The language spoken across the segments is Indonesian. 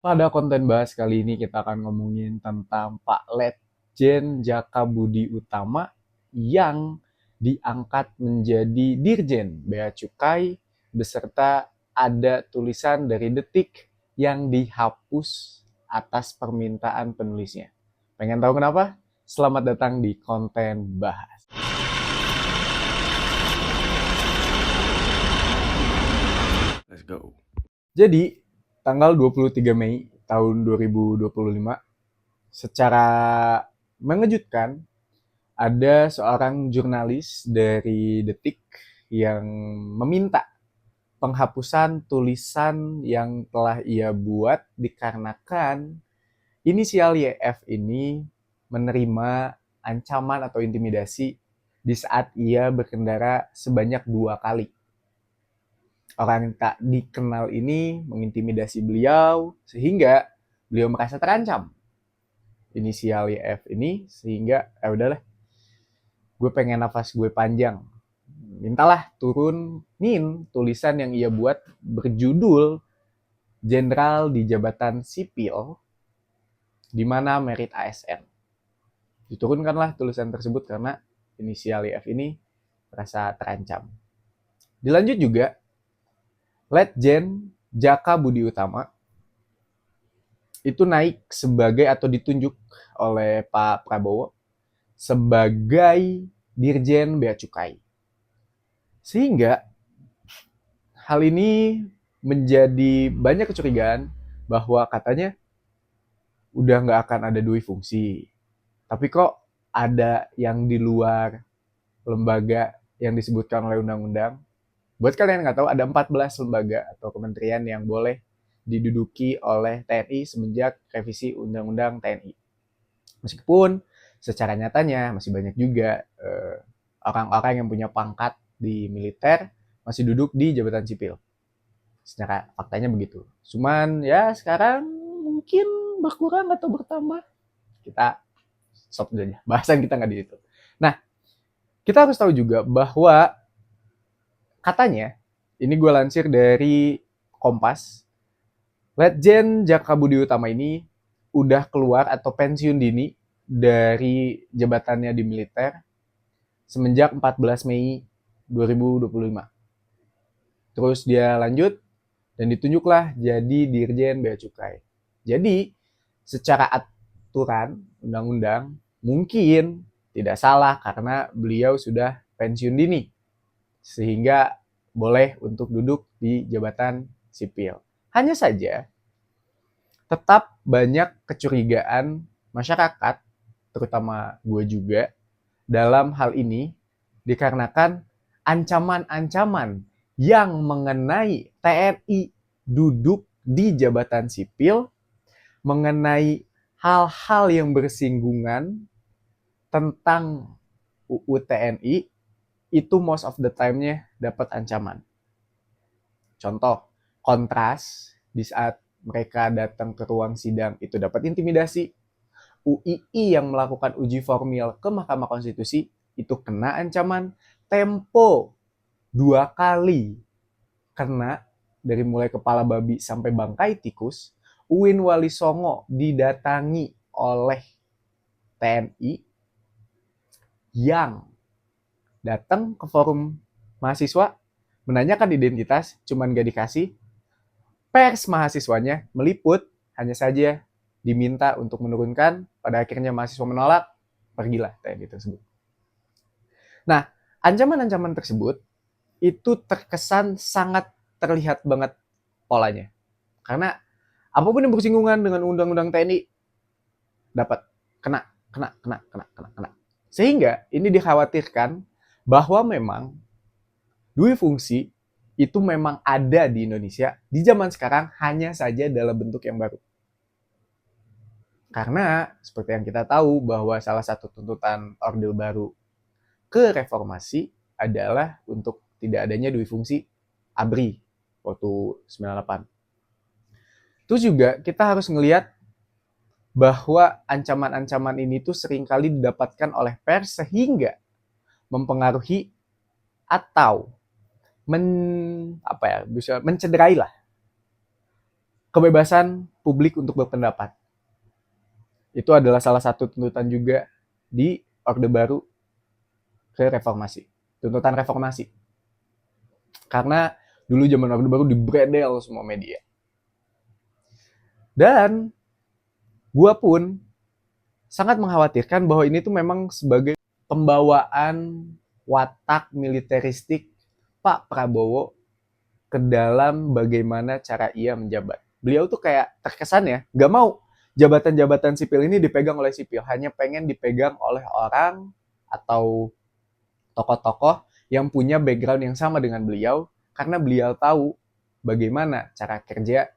Pada konten bahas kali ini kita akan ngomongin tentang Pak Letjen Jaka Budi Utama yang diangkat menjadi Dirjen Bea Cukai beserta ada tulisan dari Detik yang dihapus atas permintaan penulisnya. Pengen tahu kenapa? Selamat datang di konten bahas. Let's go. Jadi, tanggal 23 Mei tahun 2025, secara mengejutkan, ada seorang jurnalis dari Detik yang meminta penghapusan tulisan yang telah ia buat dikarenakan inisial YF ini menerima ancaman atau intimidasi di saat ia berkendara sebanyak 2 kali. Orang yang tak dikenal ini mengintimidasi beliau sehingga beliau merasa terancam inisial YF ini sehingga udahlah, gue pengen nafas gue panjang, mintalah turunin tulisan yang ia buat berjudul Jenderal di Jabatan Sipil di mana merit ASN. Diturunkanlah tulisan tersebut karena inisial YF ini merasa terancam. Dilanjut juga, Letjen Jaka Budi Utama itu naik sebagai atau ditunjuk oleh Pak Prabowo sebagai Dirjen Bea Cukai. Sehingga hal ini menjadi banyak kecurigaan bahwa katanya udah nggak akan ada dui fungsi. Tapi kok ada yang di luar lembaga yang disebutkan oleh undang-undang. Buat kalian yang nggak tahu, ada 14 lembaga atau kementerian yang boleh diduduki oleh TNI semenjak revisi Undang-Undang TNI. Meskipun secara nyatanya masih banyak juga orang-orang yang punya pangkat di militer masih duduk di jabatan sipil. Secara faktanya begitu. Cuman ya sekarang mungkin berkurang atau bertambah. Kita stop dulu aja. Bahasan kita nggak di situ. Nah, kita harus tahu juga bahwa katanya, ini gue lansir dari Kompas, Letjen Jaka Budi Utama ini udah keluar atau pensiun dini dari jabatannya di militer semenjak 14 Mei 2025. Terus dia lanjut dan ditunjuklah jadi Dirjen Bea Cukai. Jadi, secara aturan undang-undang mungkin tidak salah karena beliau sudah pensiun dini sehingga boleh untuk duduk di jabatan sipil. Hanya saja tetap banyak kecurigaan masyarakat, terutama gue juga, dalam hal ini dikarenakan ancaman-ancaman yang mengenai TNI duduk di jabatan sipil, mengenai hal-hal yang bersinggungan tentang UU TNI, itu most of the time-nya dapat ancaman. Contoh, kontras di saat mereka datang ke ruang sidang itu dapat intimidasi. UII yang melakukan uji formil ke Mahkamah Konstitusi itu kena ancaman. Tempo 2 kali kena, dari mulai kepala babi sampai bangkai tikus. Uin Wali Songo didatangi oleh TNI yang datang ke forum mahasiswa menanyakan identitas, cuman gak dikasih. Pers mahasiswanya meliput, hanya saja diminta untuk menurunkan. Pada akhirnya mahasiswa menolak, pergilah TNI tersebut. Nah, ancaman-ancaman tersebut itu terkesan sangat terlihat banget polanya. Karena apapun yang bersinggungan dengan undang-undang TNI dapat kena. Sehingga ini dikhawatirkan bahwa memang dui fungsi itu memang ada di Indonesia di zaman sekarang, hanya saja dalam bentuk yang baru. Karena seperti yang kita tahu bahwa salah satu tuntutan Orde Baru ke reformasi adalah untuk tidak adanya dui fungsi ABRI waktu 98. Terus juga kita harus ngelihat bahwa ancaman-ancaman ini tuh seringkali didapatkan oleh pers sehingga mempengaruhi atau bisa mencederai lah kebebasan publik untuk berpendapat. Itu adalah salah satu tuntutan juga di Orde Baru ke reformasi. Tuntutan reformasi. Karena dulu zaman Orde Baru dibredel semua media. Dan gue pun sangat mengkhawatirkan bahwa ini tuh memang sebagai pembawaan watak militeristik Pak Prabowo ke dalam bagaimana cara ia menjabat. Beliau tuh kayak terkesan ya, gak mau jabatan-jabatan sipil ini dipegang oleh sipil, hanya pengen dipegang oleh orang atau tokoh-tokoh yang punya background yang sama dengan beliau, karena beliau tahu bagaimana cara kerja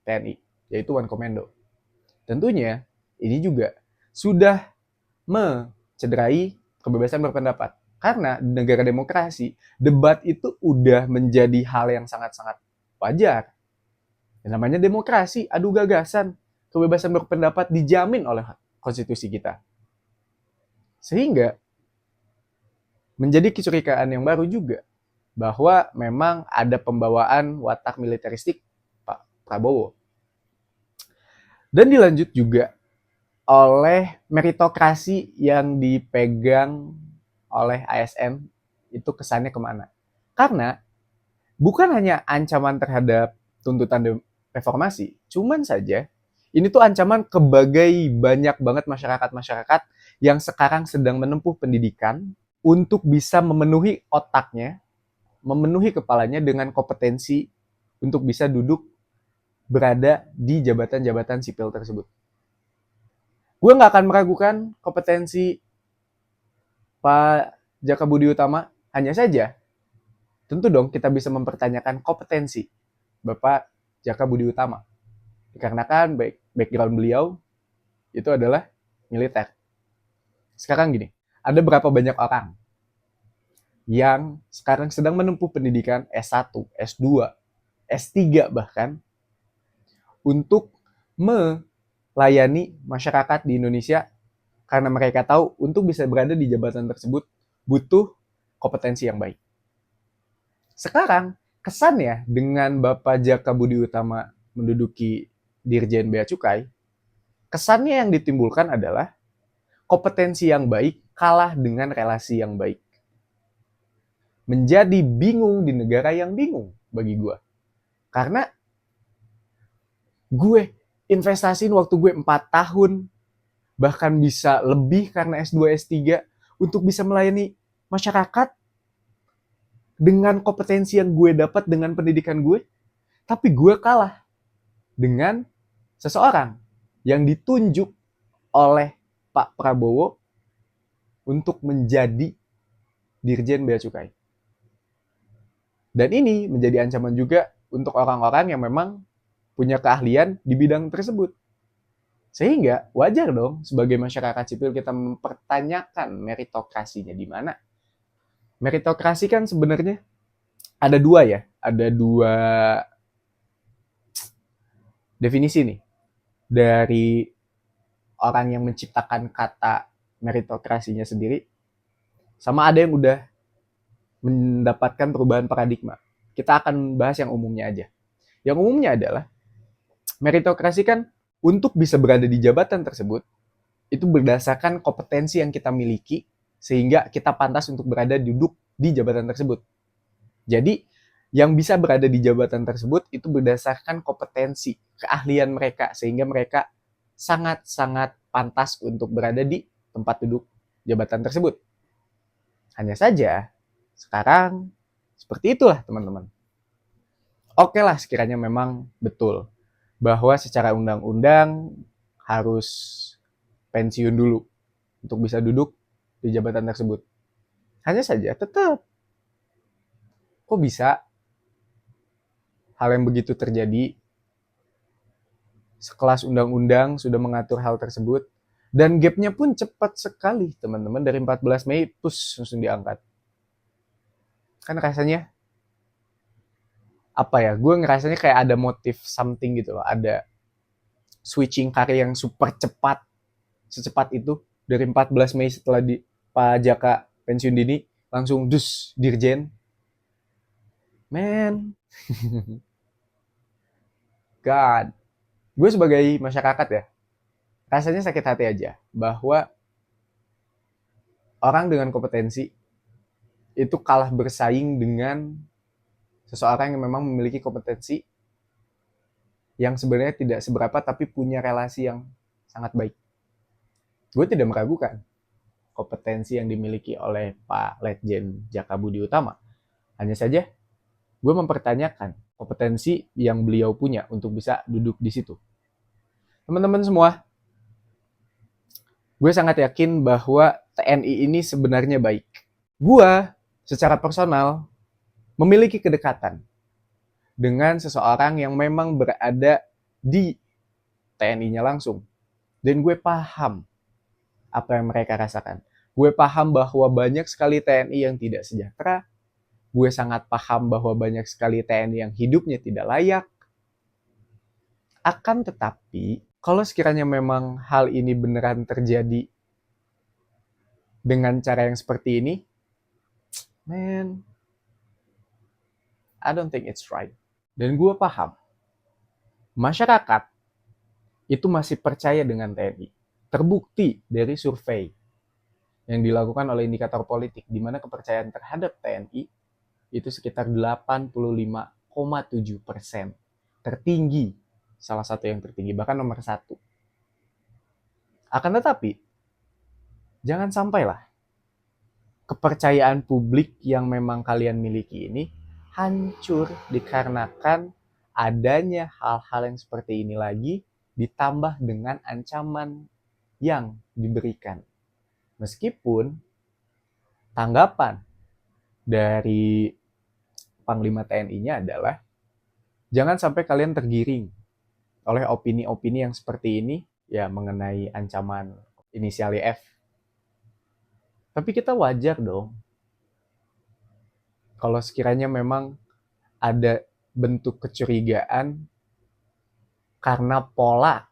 TNI, yaitu One Commando. Tentunya ini juga sudah mencederai kebebasan berpendapat. Karena di negara demokrasi, debat itu udah menjadi hal yang sangat-sangat wajar. Yang namanya demokrasi, adu gagasan, kebebasan berpendapat dijamin oleh konstitusi kita. Sehingga menjadi kecurigaan yang baru juga bahwa memang ada pembawaan watak militeristik Pak Prabowo. Dan dilanjut juga oleh meritokrasi yang dipegang oleh ASN, itu kesannya kemana? Karena bukan hanya ancaman terhadap tuntutan reformasi, cuman saja ini tuh ancaman ke banyak banget masyarakat-masyarakat yang sekarang sedang menempuh pendidikan untuk bisa memenuhi otaknya, memenuhi kepalanya dengan kompetensi untuk bisa duduk berada di jabatan-jabatan sipil tersebut. Gue nggak akan meragukan kompetensi Pak Jaka Budi Utama, hanya saja tentu dong kita bisa mempertanyakan kompetensi Bapak Jaka Budi Utama. Dikarenakan background beliau itu adalah militer. Sekarang gini, ada berapa banyak orang yang sekarang sedang menempuh pendidikan S1, S2, S3 bahkan untuk melayani masyarakat di Indonesia karena mereka tahu untuk bisa berada di jabatan tersebut butuh kompetensi yang baik. Sekarang kesannya dengan Bapak Jaka Budi Utama menduduki Dirjen Bea Cukai, kesannya yang ditimbulkan adalah kompetensi yang baik kalah dengan relasi yang baik. Menjadi bingung di negara yang bingung bagi gue. Karena gue investasiin waktu gue 4 tahun, bahkan bisa lebih karena S2, S3, untuk bisa melayani masyarakat dengan kompetensi yang gue dapat dengan pendidikan gue, tapi gue kalah dengan seseorang yang ditunjuk oleh Pak Prabowo untuk menjadi Dirjen Bea Cukai. Dan ini menjadi ancaman juga untuk orang-orang yang memang punya keahlian di bidang tersebut. Sehingga wajar dong sebagai masyarakat sipil kita mempertanyakan meritokrasinya di mana. Meritokrasi kan sebenarnya ada dua ya, ada dua definisi nih dari orang yang menciptakan kata meritokrasinya sendiri, sama ada yang udah mendapatkan perubahan paradigma. Kita akan bahas yang umumnya aja. Yang umumnya adalah meritokrasi kan untuk bisa berada di jabatan tersebut itu berdasarkan kompetensi yang kita miliki sehingga kita pantas untuk berada duduk di jabatan tersebut. Jadi yang bisa berada di jabatan tersebut itu berdasarkan kompetensi, keahlian mereka sehingga mereka sangat-sangat pantas untuk berada di tempat duduk jabatan tersebut. Hanya saja sekarang seperti itulah teman-teman. Oke lah sekiranya memang betul bahwa secara undang-undang harus pensiun dulu untuk bisa duduk di jabatan tersebut. Hanya saja tetap kok bisa hal yang begitu terjadi, sekelas undang-undang sudah mengatur hal tersebut, dan gapnya pun cepat sekali teman-teman, dari 14 Mei langsung diangkat. Kan rasanya apa ya, gue ngerasanya kayak ada motif something gitu loh, ada switching karir yang super cepat, secepat itu, dari 14 Mei setelah Pak Jaka pensiun dini, langsung dirjen. Man, God, Gue sebagai masyarakat ya, rasanya sakit hati aja bahwa orang dengan kompetensi itu kalah bersaing dengan seseorang yang memang memiliki kompetensi yang sebenarnya tidak seberapa tapi punya relasi yang sangat baik. Gue tidak meragukan kompetensi yang dimiliki oleh Pak Letjen Jaka Budi Utama. Hanya saja gue mempertanyakan kompetensi yang beliau punya untuk bisa duduk di situ. Teman-teman semua, gue sangat yakin bahwa TNI ini sebenarnya baik. Gue secara personal memiliki kedekatan dengan seseorang yang memang berada di TNI-nya langsung. Dan gue paham apa yang mereka rasakan. Gue paham bahwa banyak sekali TNI yang tidak sejahtera. Gue sangat paham bahwa banyak sekali TNI yang hidupnya tidak layak. Akan tetapi, kalau sekiranya memang hal ini beneran terjadi dengan cara yang seperti ini, man, I don't think it's right. Dan gue paham, masyarakat itu masih percaya dengan TNI. Terbukti dari survei yang dilakukan oleh indikator politik, di mana kepercayaan terhadap TNI itu sekitar 85,7%. Tertinggi, salah satu yang tertinggi, bahkan nomor satu. Akan tetapi, jangan sampailah kepercayaan publik yang memang kalian miliki ini hancur dikarenakan adanya hal-hal yang seperti ini lagi, ditambah dengan ancaman yang diberikan. Meskipun tanggapan dari Panglima TNI-nya adalah jangan sampai kalian tergiring oleh opini-opini yang seperti ini ya mengenai ancaman inisial F. Tapi kita wajar dong kalau sekiranya memang ada bentuk kecurigaan karena pola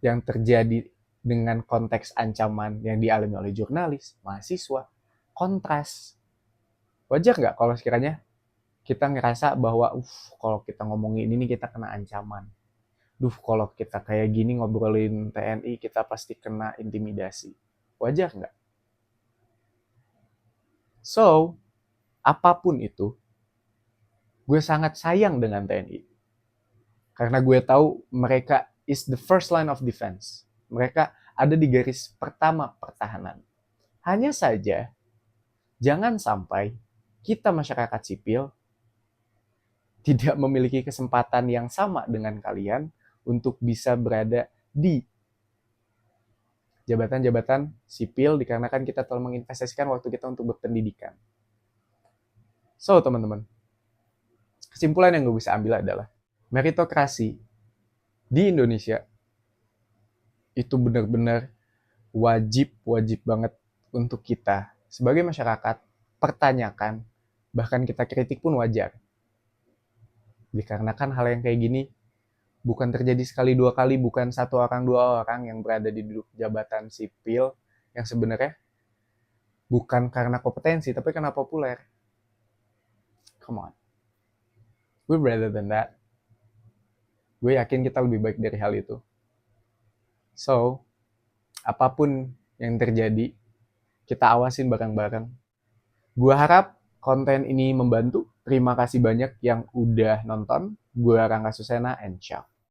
yang terjadi dengan konteks ancaman yang dialami oleh jurnalis, mahasiswa, kontras. Wajar nggak kalau sekiranya kita ngerasa bahwa, kalau kita ngomongin ini kita kena ancaman. Kalau kita kayak gini ngobrolin TNI kita pasti kena intimidasi. Wajar nggak? So, apapun itu, gue sangat sayang dengan TNI. Karena gue tahu mereka is the first line of defense. Mereka ada di garis pertama pertahanan. Hanya saja, jangan sampai kita masyarakat sipil tidak memiliki kesempatan yang sama dengan kalian untuk bisa berada di jabatan-jabatan sipil dikarenakan kita telah menginvestasikan waktu kita untuk berpendidikan. So, teman-teman, kesimpulan yang gue bisa ambil adalah meritokrasi di Indonesia itu benar-benar wajib banget untuk kita sebagai masyarakat pertanyakan, bahkan kita kritik pun wajar. Dikarenakan hal yang kayak gini bukan terjadi sekali dua kali, bukan satu orang dua orang yang berada di duduk jabatan sipil yang sebenarnya bukan karena kompetensi tapi karena populer. Come on, we're better than that. Gue yakin kita lebih baik dari hal itu. So, apapun yang terjadi, kita awasin bareng-bareng. Gue harap konten ini membantu. Terima kasih banyak yang udah nonton. Gue Rangga Susena and ciao.